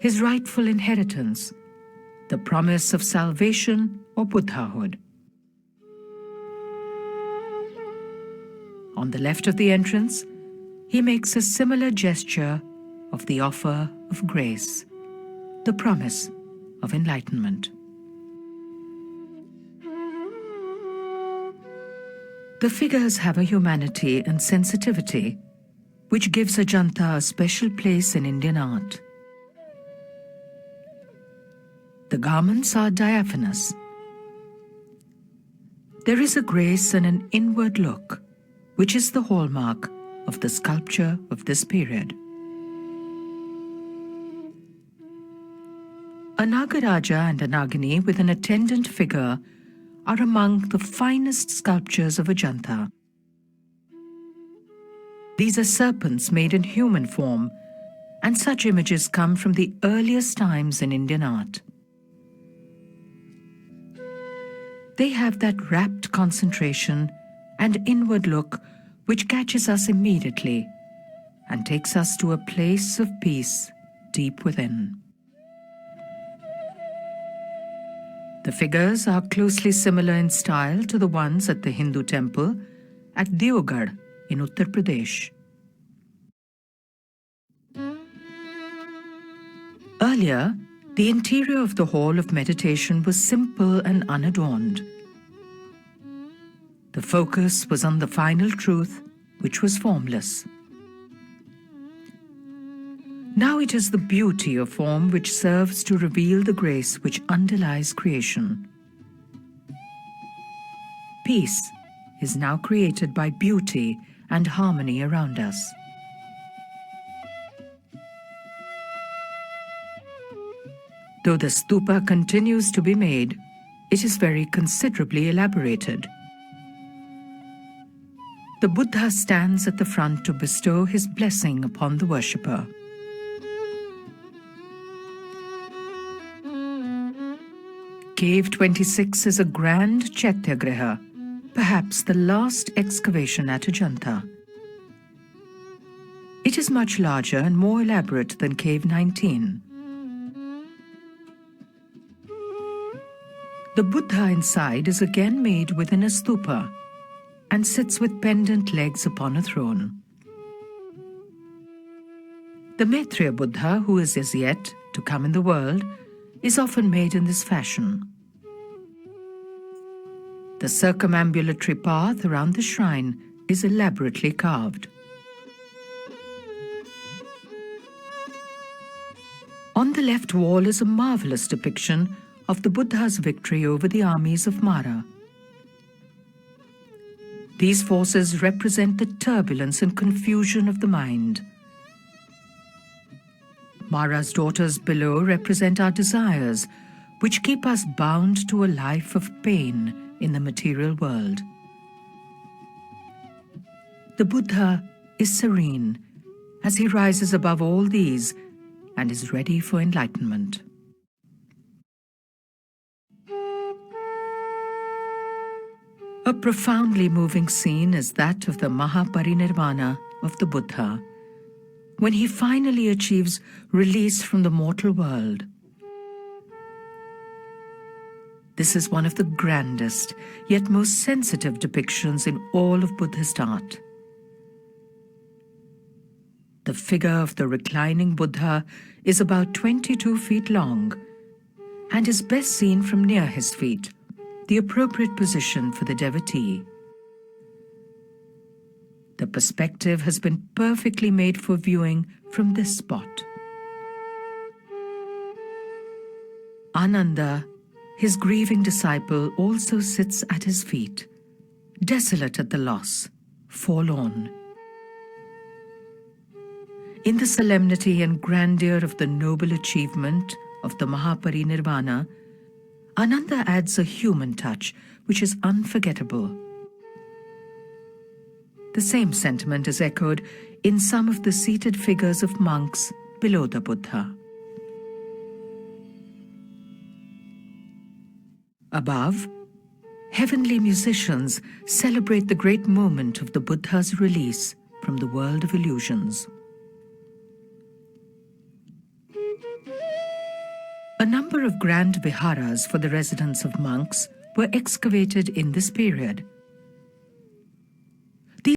his rightful inheritance, the promise of salvation or Buddhahood. On the left of the entrance, he makes a similar gesture of the offer of grace, the promise of enlightenment. The figures have a humanity and sensitivity which gives Ajanta a special place in Indian art. The garments are diaphanous. There is a grace and an inward look, which is the hallmark of the sculpture of this period. A Nagaraja and a Nagini with an attendant figure are among the finest sculptures of Ajanta. These are serpents made in human form, and such images come from the earliest times in Indian art. They have that rapt concentration and inward look which catches us immediately and takes us to a place of peace deep within. The figures are closely similar in style to the ones at the Hindu temple at Deogarh in Uttar Pradesh. Earlier, the interior of the hall of meditation was simple and unadorned. The focus was on the final truth, which was formless. Now it is the beauty of form which serves to reveal the grace which underlies creation. Peace is now created by beauty and harmony around us. Though the stupa continues to be made, it is very considerably elaborated. The Buddha stands at the front to bestow his blessing upon the worshipper. Cave 26 is a grand Chaitya-griha, perhaps the last excavation at Ajanta. It is much larger and more elaborate than Cave 19. The Buddha inside is again made within a stupa and sits with pendant legs upon a throne. The Maitreya Buddha, who is as yet to come in the world, is often made in this fashion. The circumambulatory path around the shrine is elaborately carved. On the left wall is a marvelous depiction of the Buddha's victory over the armies of Mara. These forces represent the turbulence and confusion of the mind. Mara's daughters below represent our desires, which keep us bound to a life of pain in the material world. The Buddha is serene as he rises above all these and is ready for enlightenment. A profoundly moving scene is that of the Mahaparinirvana of the Buddha, when he finally achieves release from the mortal world. This is one of the grandest, yet most sensitive depictions in all of Buddhist art. The figure of the reclining Buddha is about 22 feet long and is best seen from near his feet, the appropriate position for the devotee. The perspective has been perfectly made for viewing from this spot. Ananda, his grieving disciple, also sits at his feet, desolate at the loss, forlorn. In the solemnity and grandeur of the noble achievement of the Mahaparinirvana, Ananda adds a human touch which is unforgettable. The same sentiment is echoed in some of the seated figures of monks below the Buddha. Above, heavenly musicians celebrate the great moment of the Buddha's release from the world of illusions. A number of grand viharas for the residence of monks were excavated in this period.